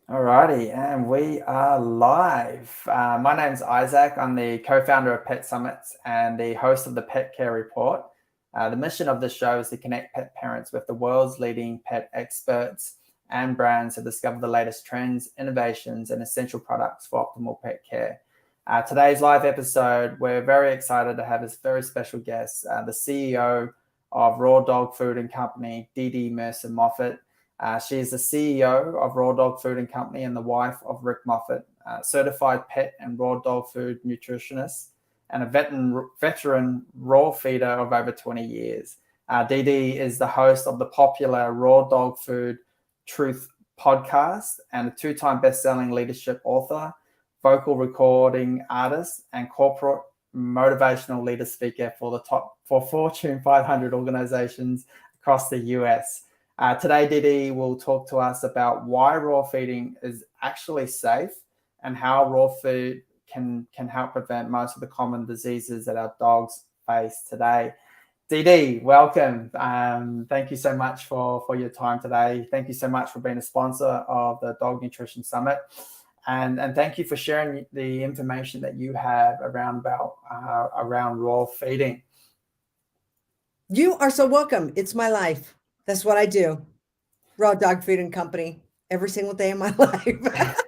Alrighty, and we are live. My name's Isaac. I'm the co-founder of Pet Summits and the host of the Pet Care Report. The mission of this show is to connect pet parents with the world's leading pet experts and brands to discover the latest trends, innovations, and essential products for optimal pet care. Today's live episode, we're very excited to have this very special guest, the CEO of Raw Dog Food and Company, DeDe Murcer Moffett. She is the CEO of Raw Dog Food and Company and the wife of Rick Moffett, certified pet and raw dog food nutritionist, and a veteran raw feeder of over 20 years. DeDe is the host of the popular Raw Dog Food Truth podcast and a two-time best-selling leadership author, vocal recording artist, and corporate motivational leader speaker for Fortune 500 organizations across the US. Today, DeDe will talk to us about why raw feeding is actually safe and how raw food can help prevent most of the common diseases that our dogs face today. DeDe, welcome. Thank you so much for your time today. Thank you so much for being a sponsor of the Dog Nutrition Summit. And thank you for sharing the information that you have around raw feeding. You are so welcome. It's my life. That's what I do. Raw Dog Food and Company every single day of my life.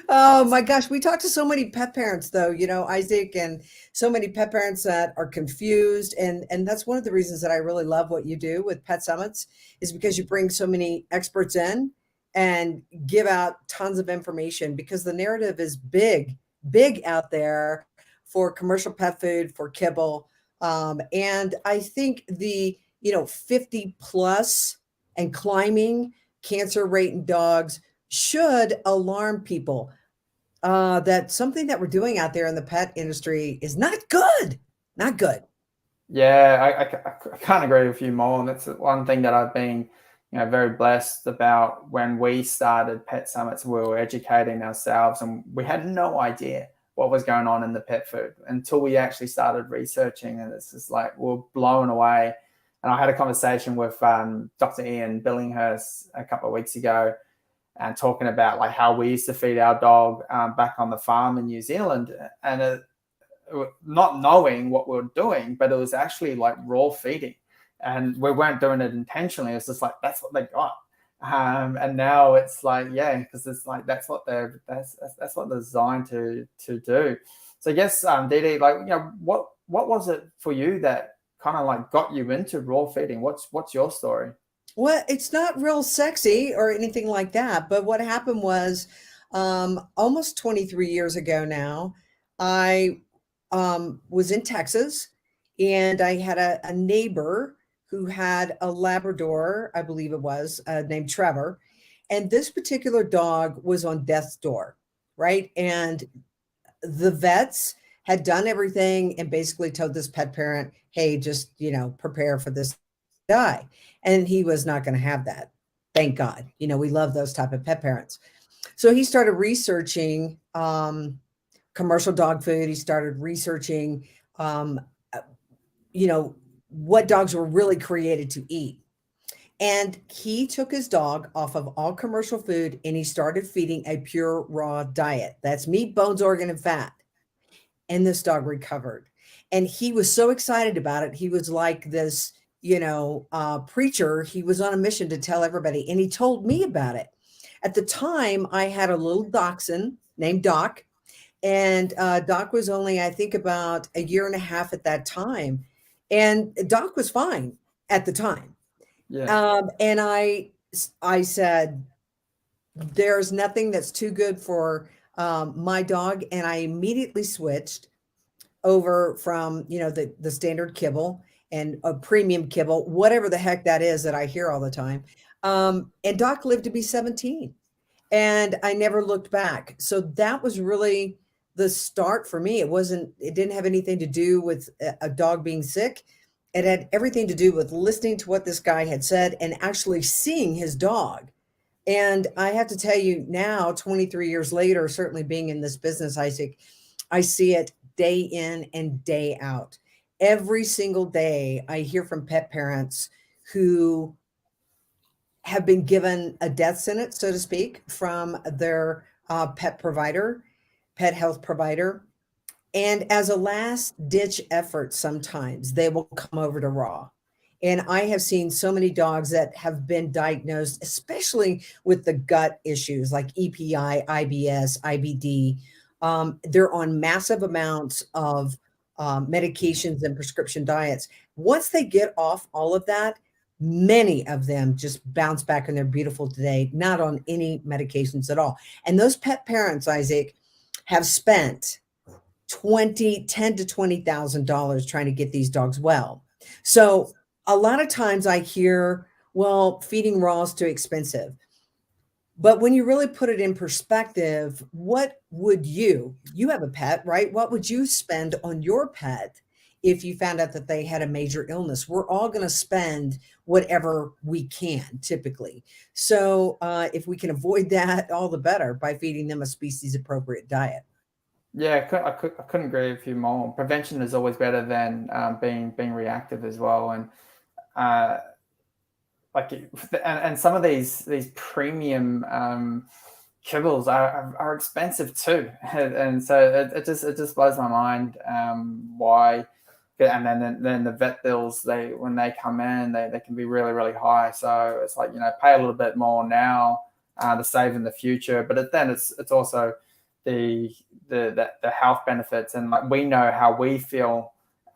Oh my gosh, we talk to so many pet parents though, Isaac, and so many pet parents that are confused, and that's one of the reasons that I really love what you do with Pet Summits is because you bring so many experts in and give out tons of information because the narrative is big out there for commercial pet food, for kibble. And I think the 50 plus and climbing cancer rate in dogs should alarm people that something that we're doing out there in the pet industry is not good. Not good. Yeah, I can't agree with you more. And that's one thing that I've been, very blessed about. When we started Pet Summits, we were educating ourselves, and we had no idea what was going on in the pet food until we actually started researching. And it's just like we're blown away. And I had a conversation with Dr. Ian Billinghurst a couple of weeks ago, and talking about like how we used to feed our dog back on the farm in New Zealand, and not knowing what we were doing, but it was actually like raw feeding, and we weren't doing it intentionally. It's just like that's what they got, and now it's like because it's like that's what they're designed to do. So yes, DeDe, like what was it for you that kind of like got you into raw feeding? What's your story? Well, it's not real sexy or anything like that. But what happened was almost 23 years ago now, I was in Texas and I had a neighbor who had a Labrador, I believe it was, named Trevor. And this particular dog was on death's door, right? And the vets had done everything and basically told this pet parent, hey, just, prepare for this to die. And he was not going to have that. Thank God. We love those type of pet parents. So he started researching commercial dog food. He started researching, um, uh, what dogs were really created to eat. And he took his dog off of all commercial food and he started feeding a pure raw diet. That's meat, bones, organ, and fat. And this dog recovered. And he was so excited about it. He was like this, preacher. He was on a mission to tell everybody. And he told me about it. At the time, I had a little dachshund named Doc. And Doc was only, I think, about a year and a half at that time. And Doc was fine at the time. Yeah. And I said, there's nothing that's too good for my dog. And I immediately switched over from, the standard kibble and a premium kibble, whatever the heck that is that I hear all the time. And Doc lived to be 17 and I never looked back. So that was really the start for me. It didn't have anything to do with a dog being sick. It had everything to do with listening to what this guy had said and actually seeing his dog. And I have to tell you now, 23 years later, certainly being in this business, Isaac, I see it day in and day out. Every single day, I hear from pet parents who have been given a death sentence, so to speak, from their pet provider, pet health provider. And as a last ditch effort, sometimes they will come over to raw. And I have seen so many dogs that have been diagnosed, especially with the gut issues like EPI, IBS, IBD. They're on massive amounts of medications and prescription diets. Once they get off all of that, many of them just bounce back and they're beautiful today, not on any medications at all. And those pet parents, Isaac, have spent 10 to $20,000 trying to get these dogs well. So a lot of times I hear, well, feeding raw is too expensive. But when you really put it in perspective, what would you have a pet, right? What would you spend on your pet if you found out that they had a major illness? We're all going to spend whatever we can typically. So if we can avoid that, all the better by feeding them a species appropriate diet. Yeah, I couldn't agree with you more. Prevention is always better than being reactive as well. And uh, and some of these premium kibbles are expensive too, and so it just blows my mind why. And then the vet bills, when they come in, they can be really, really high. So it's like, pay a little bit more now to save in the future. But then it's also the health benefits, and like we know how we feel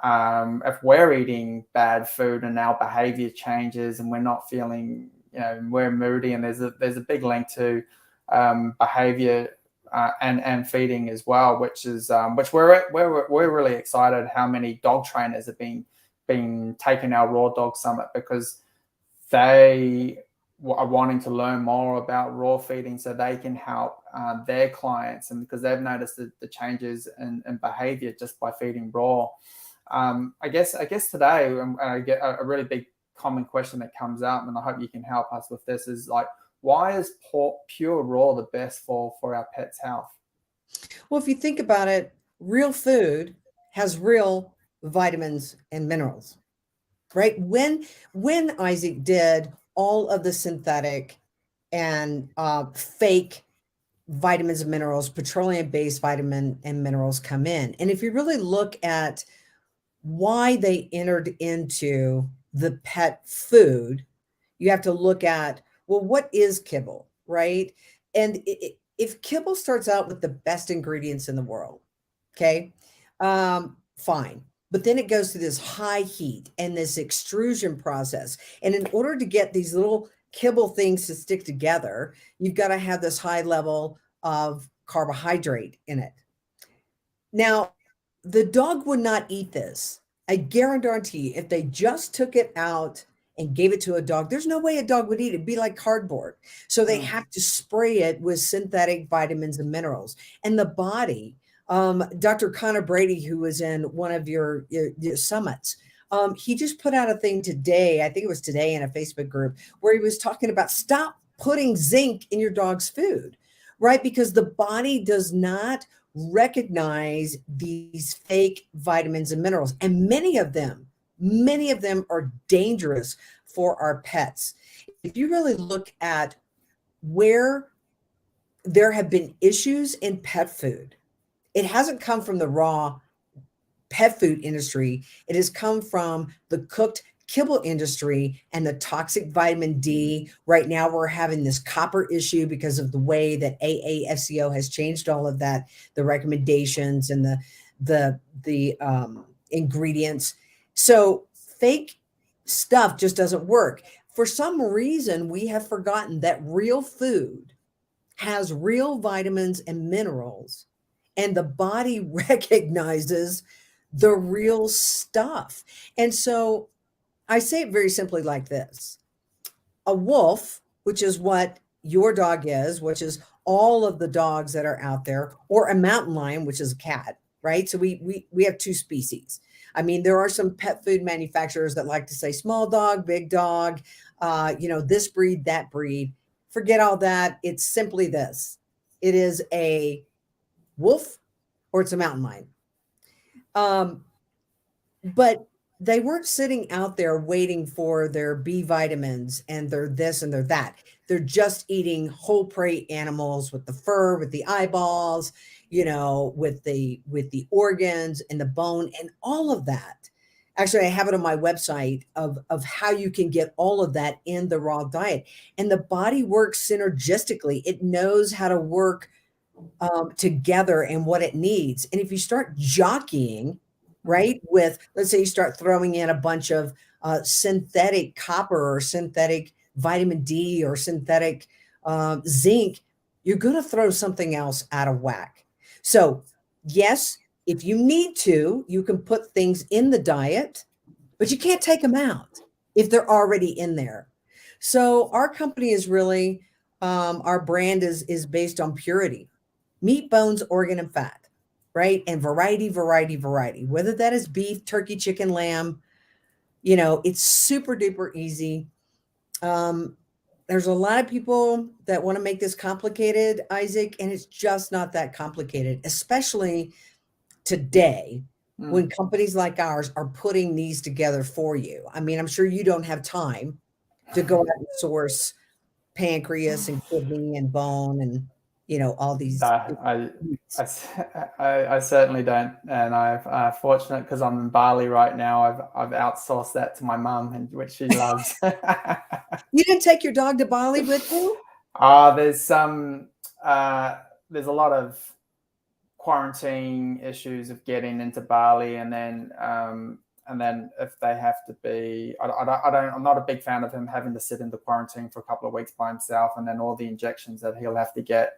if we're eating bad food and our behavior changes and we're not feeling, we're moody, and there's a big link to behavior and feeding as well, which we're really excited how many dog trainers have been taking our Raw Dog Summit, because they are wanting to learn more about raw feeding so they can help their clients, and because they've noticed the changes in behavior just by feeding raw. I guess today I get a really big common question that comes up, and I hope you can help us with this, is like, why is pure raw the best for our pets' health? Well, if you think about it, real food has real vitamins and minerals, right? When Isaac did all of the synthetic and fake vitamins and minerals, petroleum-based vitamin and minerals come in. And if you really look at why they entered into the pet food, you have to look at, well, what is kibble, right? And if kibble starts out with the best ingredients in the world, okay, fine. But then it goes through this high heat and this extrusion process. And in order to get these little kibble things to stick together, you've got to have this high level of carbohydrate in it. Now, the dog would not eat this. I guarantee you, if they just took it out and gave it to a dog, there's no way a dog would eat it. It'd be like cardboard. So they have to spray it with synthetic vitamins and minerals. And the body, Dr. Connor Brady, who was in one of your summits, he just put out a thing today, I think it was today, in a Facebook group, where he was talking about stop putting zinc in your dog's food, right? Because the body does not recognize these fake vitamins and minerals. And many of them are dangerous for our pets. If you really look at where there have been issues in pet food, it hasn't come from the raw pet food industry. It has come from the cooked kibble industry and the toxic vitamin D. Right now, we're having this copper issue because of the way that AAFCO has changed all of that, the recommendations and the ingredients. So fake stuff just doesn't work. For some reason, we have forgotten that real food has real vitamins and minerals, and the body recognizes the real stuff. And so I say it very simply like this. A wolf, which is what your dog is, which is all of the dogs that are out there, or a mountain lion, which is a cat, right? So we have two species. I mean, there are some pet food manufacturers that like to say small dog, big dog, this breed, that breed. Forget all that. It's simply this. It is a wolf or it's a mountain lion. But they weren't sitting out there waiting for their B vitamins and their this and their that. They're just eating whole prey animals with the fur, with the eyeballs, with the organs and the bone and all of that. Actually, I have it on my website of how you can get all of that in the raw diet. And the body works synergistically. It knows how to work together and what it needs. And if you start jockeying, right, with, let's say you start throwing in a bunch of synthetic copper or synthetic vitamin D or synthetic zinc, you're going to throw something else out of whack. So, yes, if you need to, you can put things in the diet, but you can't take them out if they're already in there. So, our company is really, our brand is based on purity: meat, bones, organ, and fat, right? And variety, variety, variety. Whether that is beef, turkey, chicken, lamb, it's super duper easy. There's a lot of people that want to make this complicated, Isaac, and it's just not that complicated, especially today when companies like ours are putting these together for you. I mean, I'm sure you don't have time to go out and source pancreas and kidney and bone and all these. I certainly don't, and I'm fortunate because I'm in Bali right now. I've outsourced that to my mum, and which she loves. You didn't take your dog to Bali with you? There's a lot of quarantine issues of getting into Bali, and then if they have to be, I'm not a big fan of him having to sit in the quarantine for a couple of weeks by himself, and then all the injections that he'll have to get.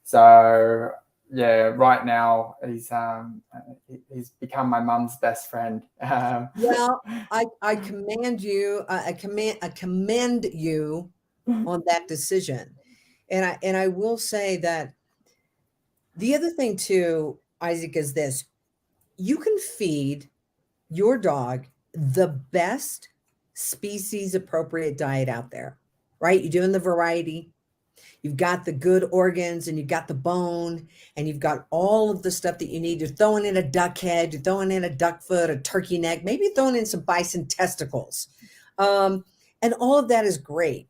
So yeah, right now he's become my mum's best friend. Well, I commend you. I commend you on that decision, and I will say that the other thing too, Isaac, is this: you can feed your dog the best species appropriate diet out there, right? You're doing the variety. You've got the good organs and you've got the bone and you've got all of the stuff that you need. You're throwing in a duck head, you're throwing in a duck foot, a turkey neck, maybe throwing in some bison testicles. And all of that is great.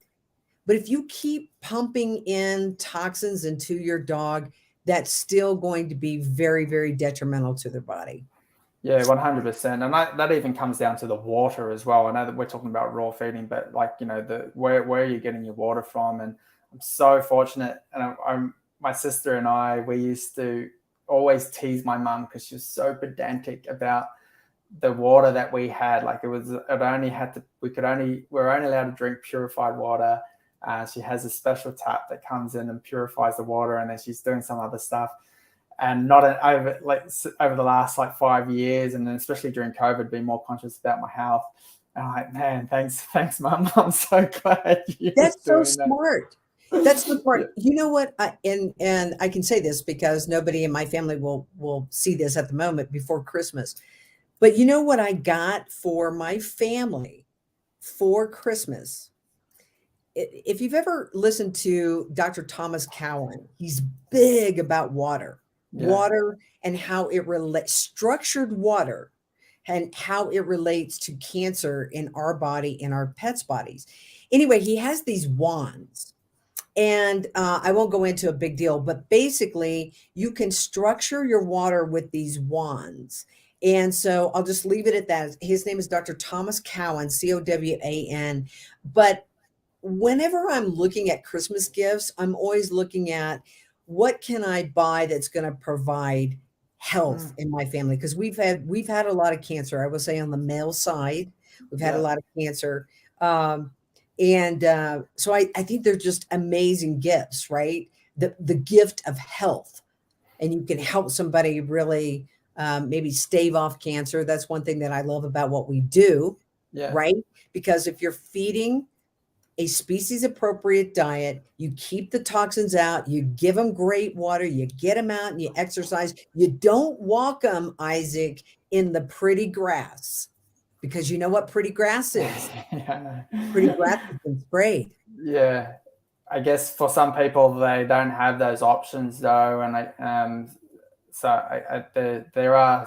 But if you keep pumping in toxins into your dog, that's still going to be very, very detrimental to their body. Yeah, 100%. And that even comes down to the water as well. I know that we're talking about raw feeding, but where are you getting your water from? And I'm so fortunate. And my sister and I, we used to always tease my mum because she was so pedantic about the water that we had. Like we were only allowed to drink purified water. She has a special tap that comes in and purifies the water, and then she's doing some other stuff. And over the last 5 years, and then especially during COVID, being more conscious about my health. And I'm like, man, thanks, Mum. I'm so glad you. That's so smart. That's the part. You know what? And I can say this because nobody in my family will see this at the moment before Christmas. But you know what I got for my family for Christmas? If you've ever listened to Dr. Thomas Cowan, he's big about water. Yeah. Water and how it relates, structured water, and how it relates to cancer in our body, in our pets' bodies. Anyway, he has these wands, and I won't go into a big deal, but basically you can structure your water with these wands. And so I'll just leave it at that. His name is Dr. Thomas Cowan, Cowan. But whenever I'm looking at Christmas gifts, I'm always looking at what can I buy that's going to provide health in my family? Because we've had a lot of cancer. I will say on the male side, we've had a lot of cancer. So I think they're just amazing gifts, right? The gift of health, and you can help somebody really maybe stave off cancer. That's one thing that I love about what we do, right? Because if you're feeding a species appropriate diet, you keep the toxins out, you give them great water, you get them out and you exercise. You don't walk them, Isaac, in the pretty grass, because you know what pretty grass is. Pretty grass has been sprayed. Yeah. I guess for some people, they don't have those options though. And there are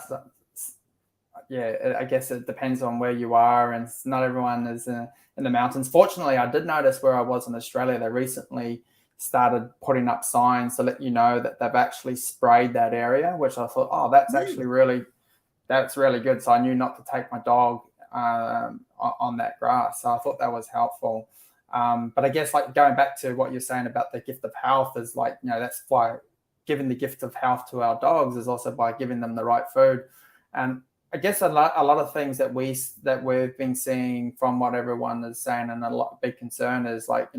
yeah, I guess it depends on where you are, and not everyone is in the mountains. Fortunately, I did notice where I was in Australia, they recently started putting up signs to let you know that they've actually sprayed that area, which I thought, oh, that's really good. So I knew not to take my dog on that grass. So I thought that was helpful. But I guess like going back to what you're saying about the gift of health is like, that's why giving the gift of health to our dogs is also by giving them the right food. And I guess a lot of things that we've been seeing from what everyone is saying, and big concern is like,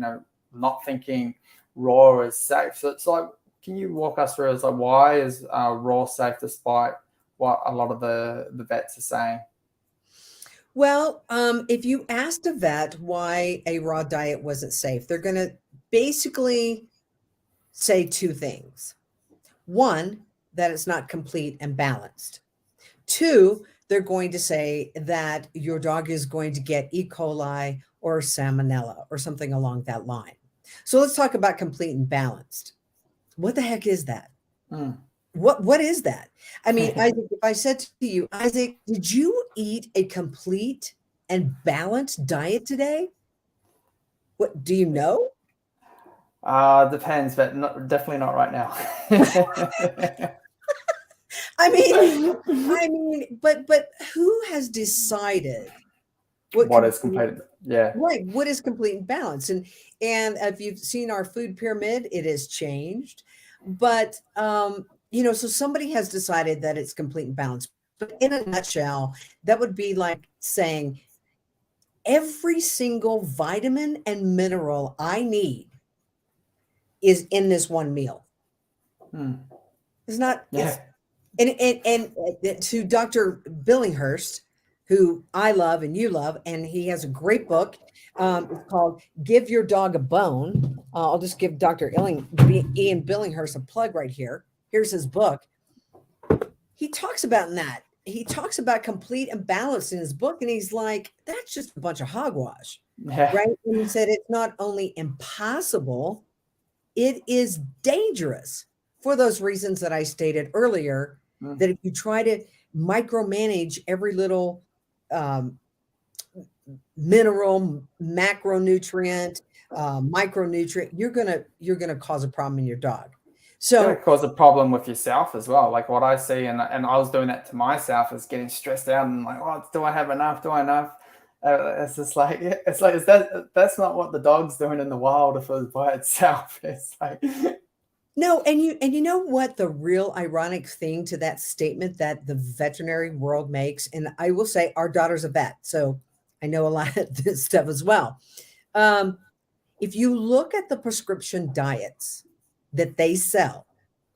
not thinking raw is safe. So it's like, can you walk us through like why is raw safe despite what a lot of the vets are saying? Well, if you asked a vet why a raw diet wasn't safe, they're going to basically say two things. One, that it's not complete and balanced. Two, they're going to say that your dog is going to get E. coli or salmonella or something along that line. So let's talk about complete and balanced. What the heck is that? What is that? I mean, Isaac, if I said to you, Isaac, did you eat a complete and balanced diet today? What do you know? Depends, but definitely not right now. I mean, but who has decided what is complete? Yeah, right. What is complete and balanced? And if you've seen our food pyramid, it has changed. But so somebody has decided that it's complete and balanced. But in a nutshell, that would be like saying every single vitamin and mineral I need is in this one meal. It's not. Yeah. And to Dr. Billinghurst, who I love and you love, and he has a great book. It's called "Give Your Dog a Bone." I'll just give Dr. Ian Billinghurst a plug right here. Here's his book. He talks about that. He talks about complete and balanced in his book, and he's like, that's just a bunch of hogwash, right? And he said it's not only impossible, it is dangerous for those reasons that I stated earlier, that if you try to micromanage every little mineral, macronutrient, micronutrient, you're gonna cause a problem in your dog. So it cause a problem with yourself as well. Like what I see, and I was doing that to myself, is getting stressed out and like, oh, do I have enough? Do I enough? It's just like that's not what the dog's doing in the wild if it was by itself. It's like no, and you know what the real ironic thing to that statement that the veterinary world makes, and I will say our daughter's a vet, so I know a lot of this stuff as well. If you look at the prescription diets that they sell,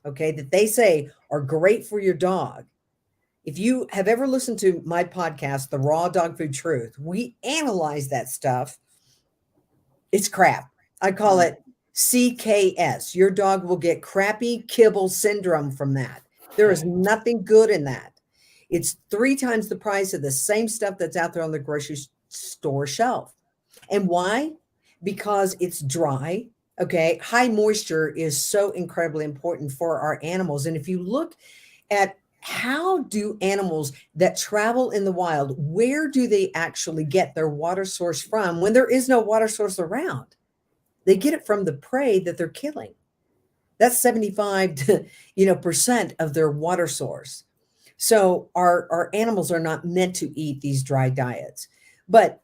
okay, that they say are great for your dog. If you have ever listened to my podcast, The Raw Dog Food Truth, we analyze that stuff. It's crap. I call it CKS. Your dog will get crappy kibble syndrome from that. There is nothing good in that. It's 3 times the price of the same stuff that's out there on the grocery store shelf. And why? Because it's dry. Okay. High moisture is so incredibly important for our animals. And if you look at how do animals that travel in the wild, where do they actually get their water source from when there is no water source around? They get it from the prey that they're killing. That's 75% of their water source. So our animals are not meant to eat these dry diets. But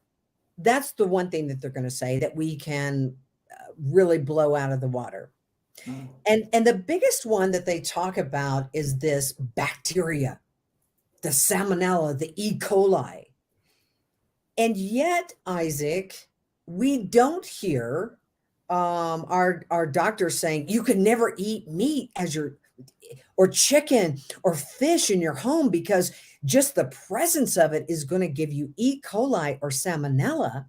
that's the one thing that they're going to say that we can really blow out of the water. And the biggest one that they talk about is this bacteria, the salmonella, the E. coli. And yet, Isaac, we don't hear our doctors saying you can never eat meat or chicken or fish in your home because just the presence of it is going to give you E. coli or salmonella.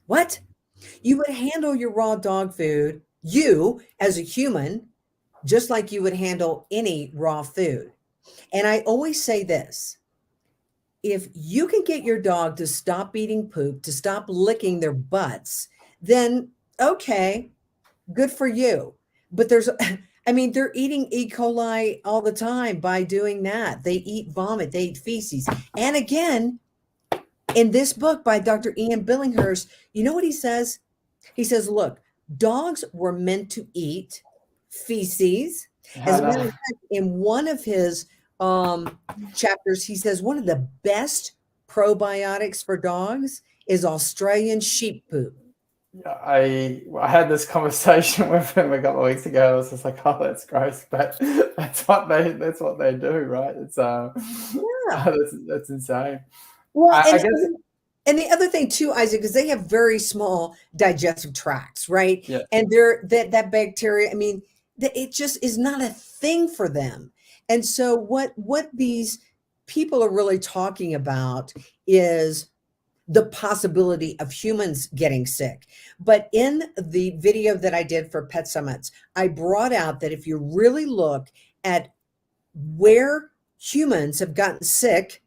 What? You would handle your raw dog food, you as a human, just like you would handle any raw food. And I always say this, if you can get your dog to stop eating poop, to stop licking their butts, then okay, good for you. But I mean, they're eating E. coli all the time by doing that. They eat vomit, they eat feces. And again, in this book by Dr. Ian Billinghurst, you know what he says? He says, look, dogs were meant to eat feces. As I a matter know. of fact, in one of his chapters, he says one of the best probiotics for dogs is Australian sheep poop. I had this conversation with him a couple of weeks ago. I was just like, "Oh, that's gross," but that's what they do, right? It's Yeah. that's insane. Well, I guess, and the other thing too, Isaac, is they have very small digestive tracts, right? yeah, And they're that bacteria, I mean, it just is not a thing for them. And so what these people are really talking about is the possibility of humans getting sick. But in the video that I did for Pet Summits, I brought out that if you really look at where humans have gotten sick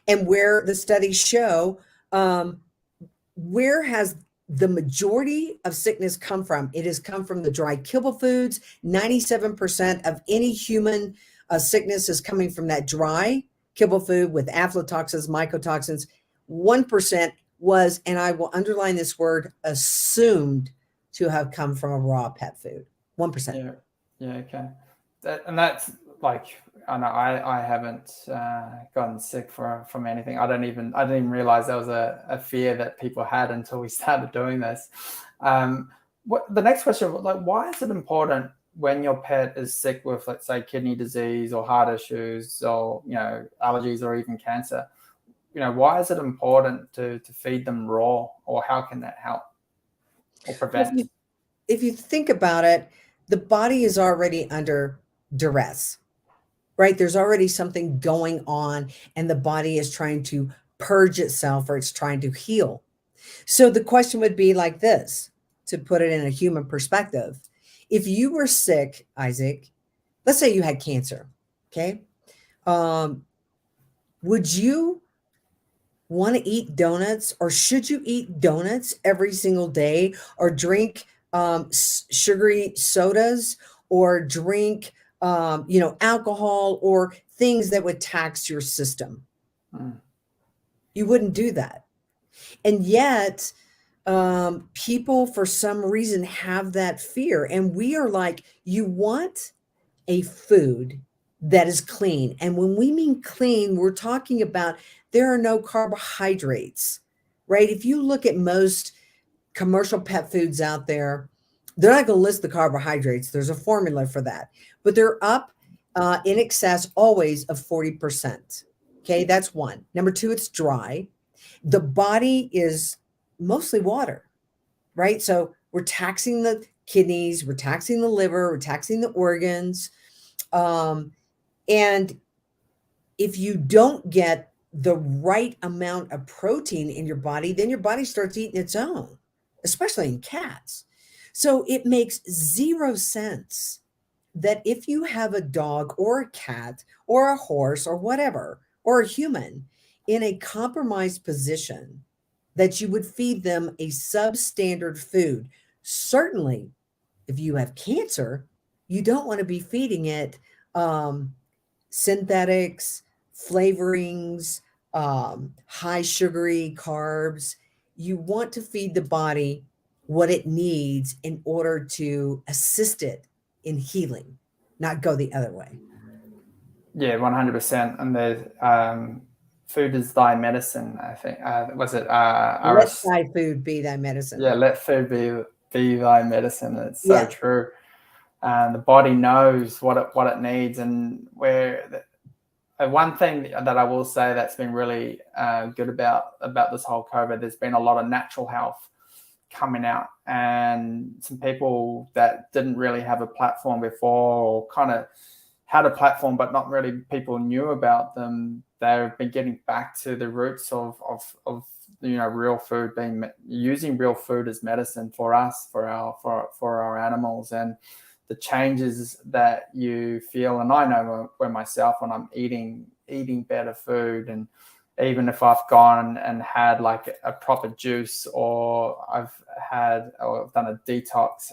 and where the studies show um, where has the majority of sickness come from? It has come from the dry kibble foods. 97% of any human sickness is coming from that dry kibble food with aflatoxins, mycotoxins. 1% was, and I will underline this word, assumed to have come from a raw pet food. 1%. yeah, yeah, okay. And that's like, I know I haven't gotten sick from anything. I didn't even realize that was a fear that people had until we started doing this. What the next question, like, why is it important when your pet is sick with, let's say, kidney disease or heart issues or allergies or even cancer? Why is it important to feed them raw, or how can that help or prevent? If you think about it, the body is already under duress, right? There's already something going on, and the body is trying to purge itself or it's trying to heal. So the question would be like this, to put it in a human perspective. If you were sick, Isaac, let's say you had cancer, okay? Would you want to eat donuts, or should you eat donuts every single day, or drink sugary sodas, or drink alcohol, or things that would tax your system? Mm. You wouldn't do that. And yet people for some reason have that fear, and we are like, you want a food that is clean. And when we mean clean, we're talking about there are no carbohydrates, right? If you look at most commercial pet foods out there, they're not going to list the carbohydrates. There's a formula for that, but they're up in excess always of 40%. Okay, that's one. Number two, it's dry. The body is mostly water, right? So we're taxing the kidneys, we're taxing the liver, we're taxing the organs. And if you don't get the right amount of protein in your body, then your body starts eating its own, especially in cats. So it makes zero sense that if you have a dog or a cat or a horse or whatever, or a human in a compromised position, that you would feed them a substandard food. Certainly, if you have cancer, you don't want to be feeding it synthetics, flavorings, high sugary carbs. You want to feed the body what it needs in order to assist it in healing, not go the other way. Yeah, 100%. And the food is thy medicine, I think. Was it Let Aris? thy food be thy medicine. Yeah, let food be thy medicine. It's so Yeah. true. And the body knows what it needs. And one thing that I will say that's been really good about this whole COVID, there's been a lot of natural health coming out, and some people that didn't really have a platform before, or kind of had a platform but not really people knew about them. They've been getting back to the roots of real food, using real food as medicine for us, for our animals, and the changes that you feel. And I know when I'm eating better food, and even if I've gone and had like a proper juice, or I've done a detox,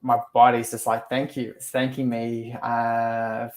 my body's just like, thank you, it's thanking me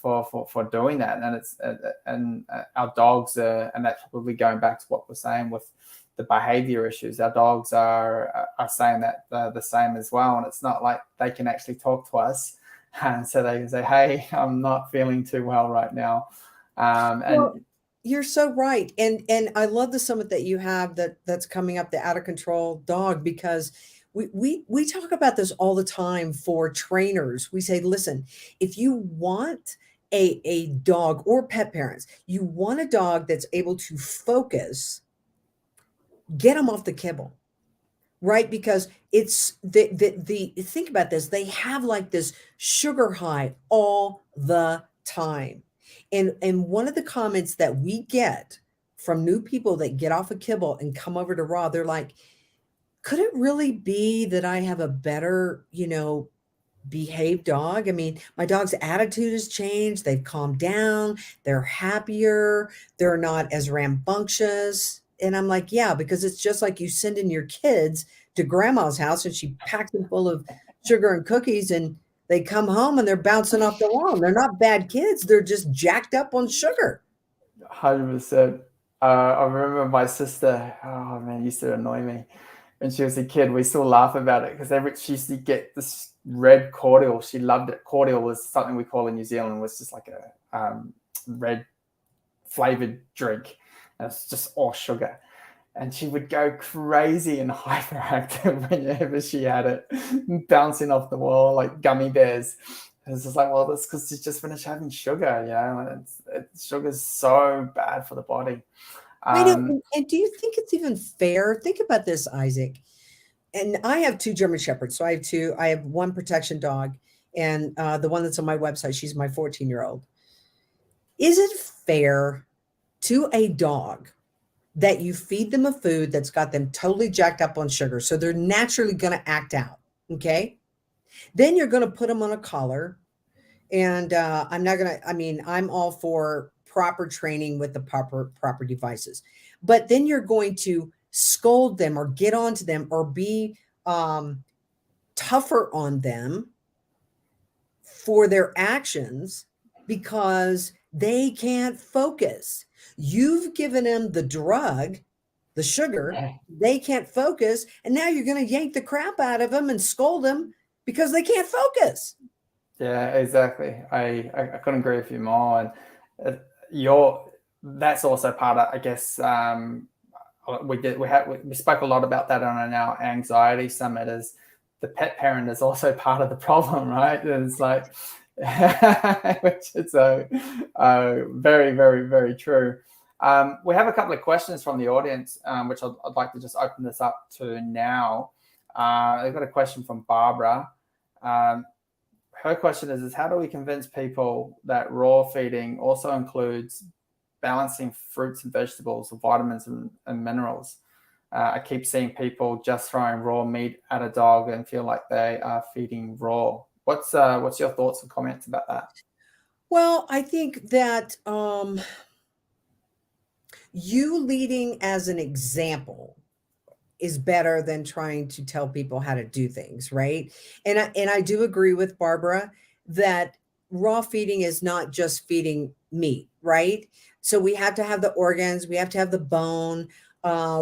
for doing that. And it's and our dogs are, and that's probably going back to what we're saying with the behavior issues. Our dogs are saying that the same as well. And it's not like they can actually talk to us, and so they can say, hey, I'm not feeling too well right now. Well, And you're so right. And I love the summit that you have that's coming up, the out of control dog, because we talk about this all the time for trainers. We say, listen, if you want a dog, or pet parents, you want a dog that's able to focus, get them off the kibble. Right? Because it's the think about this, they have like this sugar high all the time. And one of the comments that we get from new people that get off a kibble and come over to raw, they're like, could it really be that I have a better, behaved dog? I mean, my dog's attitude has changed. They've calmed down. They're happier. They're not as rambunctious. And I'm like, yeah, because it's just like you sending your kids to grandma's house and she packs them full of sugar and cookies, and they come home and they're bouncing off the wall. They're not bad kids. They're just jacked up on sugar. 100%. I remember my sister, oh man, used to annoy me when she was a kid. We still laugh about it because she used to get this red cordial. She loved it. Cordial was something we call in New Zealand, was just like a red flavored drink. And it's just all sugar. And she would go crazy and hyperactive whenever she had it, bouncing off the wall like gummy bears. And it's just like, well, that's because she's just finished having sugar, sugar's so bad for the body. I know. And do you think it's even fair? Think about this, Isaac. And I have two German Shepherds. So I have two. I have one protection dog, and the one that's on my website, she's my 14-year-old. Is it fair to a dog that you feed them a food that's got them totally jacked up on sugar, so they're naturally going to act out? Okay. Then you're going to put them on a collar. And I'm all for proper training with the proper devices. But then you're going to scold them or get onto them or be tougher on them for their actions because they can't focus. You've given them the drug, the sugar, they can't focus, and now you're going to yank the crap out of them and scold them because they can't focus. Yeah, exactly. I couldn't agree with you more. And that's also part of, I guess, we spoke a lot about that on our anxiety summit. Is the pet parent is also part of the problem, right? It's like, which is very, very, very true. We have a couple of questions from the audience, which I'd like to just open this up to now. I've got a question from Barbara. Her question is how do we convince people that raw feeding also includes balancing fruits and vegetables or vitamins and minerals? I keep seeing people just throwing raw meat at a dog and feel like they are feeding raw. What's your thoughts and comments about that? Well, I think that you leading as an example is better than trying to tell people how to do things, right? And I do agree with Barbara that raw feeding is not just feeding meat, right? So we have to have the organs, we have to have the bone.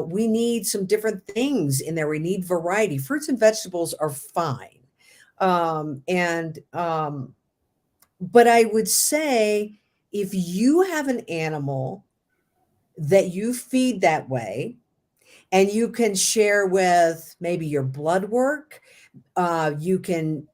We need some different things in there. We need variety. Fruits and vegetables are fine. But I would say if you have an animal that you feed that way, and you can share with maybe your blood work. When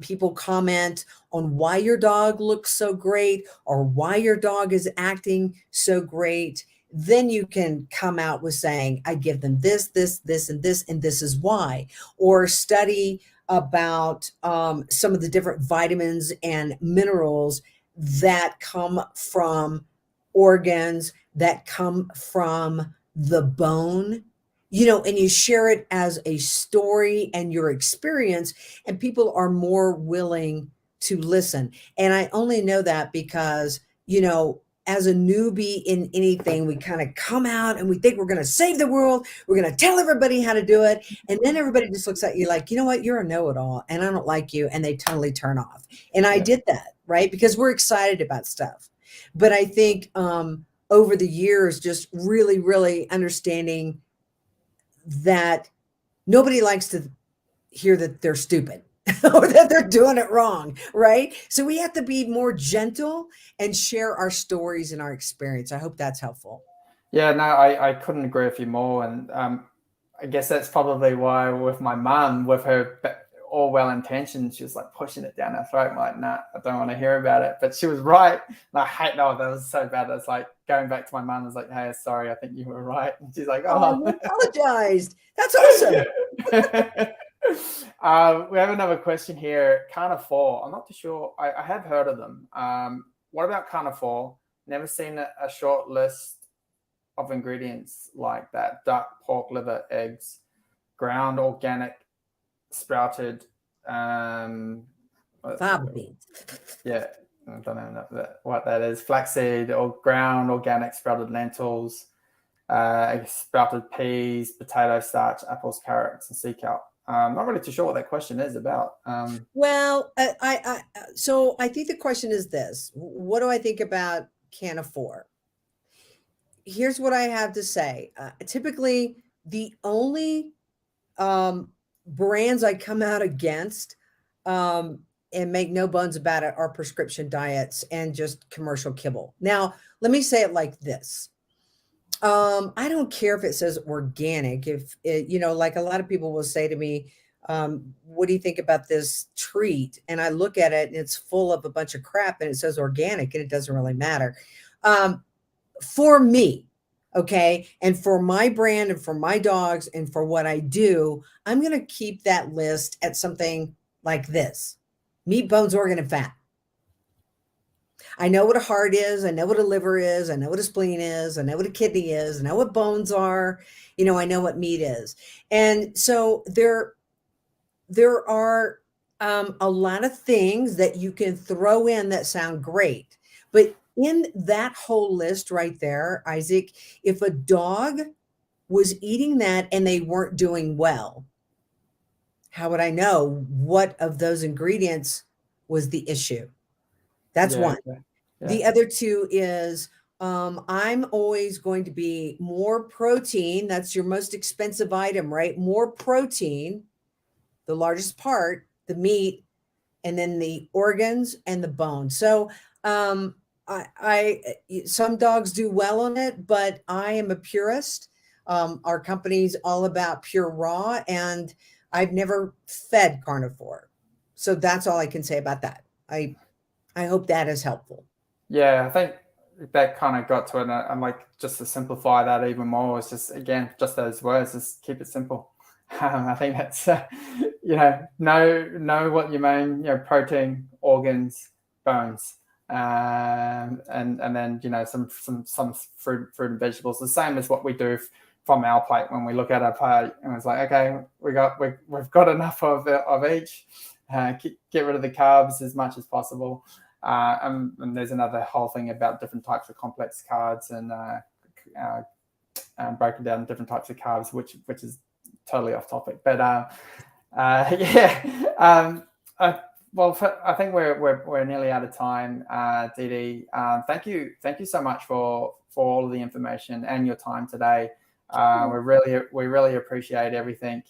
people comment on why your dog looks so great or why your dog is acting so great, then you can come out with saying, I give them this, this, this, and this, and this is why. Or study about some of the different vitamins and minerals that come from organs, that come from the bone, and you share it as a story and your experience, and people are more willing to listen. And I only know that because, as a newbie in anything, we kind of come out and we think we're going to save the world. We're going to tell everybody how to do it. And then everybody just looks at you like, you know what, you're a know-it-all and I don't like you. And they totally turn off. And I did that, right? Because we're excited about stuff. But I think over the years, just really, really understanding that nobody likes to hear that they're stupid or that they're doing it wrong, right? So we have to be more gentle and share our stories and our experience. I hope that's helpful. Yeah, no, I couldn't agree with you more. And I guess that's probably why with my mum, with her all well-intentioned, she was like pushing it down her throat. I'm like, nah, I don't want to hear about it. But she was right. And I hate, no, that was so bad. It's like going back to my mum, I was like, hey, sorry, I think you were right. And she's like, oh. You apologized. That's awesome. We have another question here. Carnivore. I'm not too sure. I have heard of them. What about carnivore? Never seen a short list of ingredients like that. Duck, pork, liver, eggs, ground organic, sprouted. Fava beans. Yeah, I don't know what that is. Flaxseed or ground organic sprouted lentils, sprouted peas, potato starch, apples, carrots, and sea kelp. I'm not really too sure what that question is about. Well, so I think the question is this: what do I think about carnivore? Here's what I have to say. Typically, the only brands I come out against, and make no bones about it, are prescription diets and just commercial kibble. Now, let me say it like this. I don't care if it says organic. If it, like a lot of people will say to me, what do you think about this treat? And I look at it and it's full of a bunch of crap and it says organic and it doesn't really matter. For me, okay, and for my brand and for my dogs and for what I do, I'm going to keep that list at something like this: meat, bones, organ, and fat. I know what a heart is. I know what a liver is. I know what a spleen is. I know what a kidney is. I know what bones are. I know what meat is. And so there are a lot of things that you can throw in that sound great. But in that whole list right there, Isaac, if a dog was eating that and they weren't doing well, how would I know what of those ingredients was the issue? That's one. Yeah. The other two is I'm always going to be more protein. That's your most expensive item, right? More protein, the largest part, the meat, and then the organs and the bone. So some dogs do well on it, but I am a purist. Our company's all about pure raw, and I've never fed carnivore. So that's all I can say about that. I hope that is helpful. Yeah, I think that kind of got to it. I'm like, just to simplify that even more, it's just, again, just those words, just keep it simple. I think that's, know what you mean, protein, organs, bones, and then, some fruit and vegetables, the same as what we do from our plate when we look at our plate, and it's like, okay, we've got enough of each, get rid of the carbs as much as possible. And there's another whole thing about different types of complex carbs and broken down different types of carbs, which is totally off topic. But well, I think we're nearly out of time, DeDe. Thank you so much for all of the information and your time today. We really appreciate everything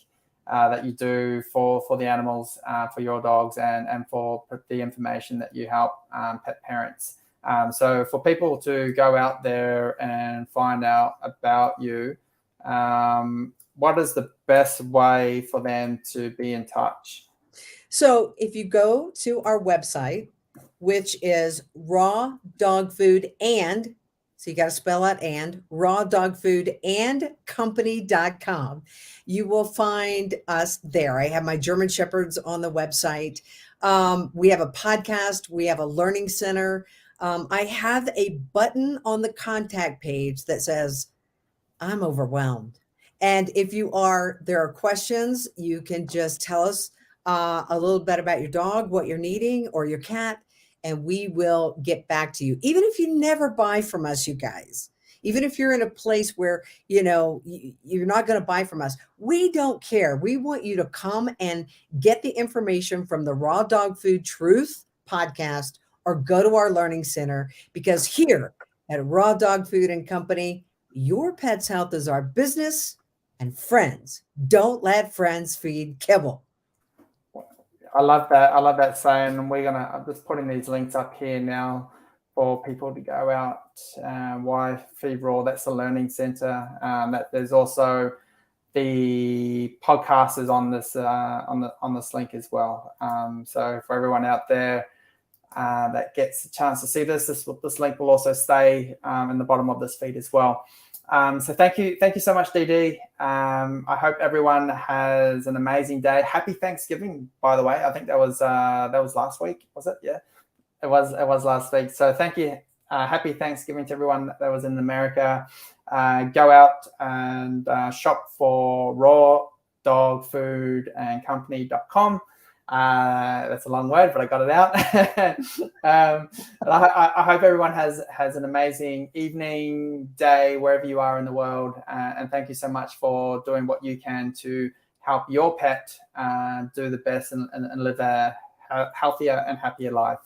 that you do for the animals, for your dogs, and for the information that you help pet parents. So for people to go out there and find out about you, what is the best way for them to be in touch? So if you go to our website, which is raw dog food and, so you got to spell out and, raw dog food and company.com. You will find us there. I have my German Shepherds on the website. We have a podcast. We have a learning center. I have a button on the contact page that says, I'm overwhelmed. And if there are questions, you can just tell us a little bit about your dog, what you're needing, or your cat, and we will get back to you. Even if you never buy from us, you guys, even if you're in a place where, you know, you're not going to buy from us, we don't care. We want you to come and get the information from the Raw Dog Food Truth podcast or go to our learning center, because here at Raw Dog Food and Company, your pet's health is our business, and friends don't let friends feed kibble. I love that. I love that saying. And I'm just putting these links up here now for people to go out. Why Feed Raw? That's the learning center. That there's also the podcast is on this on this link as well. So for everyone out there that gets a chance to see this link will also stay in the bottom of this feed as well. So thank you so much, DeDe. I hope everyone has an amazing day. Happy Thanksgiving, by the way. I think that was last week, was it? Yeah, it was last week. So thank you. Happy Thanksgiving to everyone that was in America. Go out and shop for rawdogfoodandcompany.com. That's a long word, but I got it out. I hope everyone has an amazing evening, day, wherever you are in the world. And thank you so much for doing what you can to help your pet do the best and live a healthier and happier life.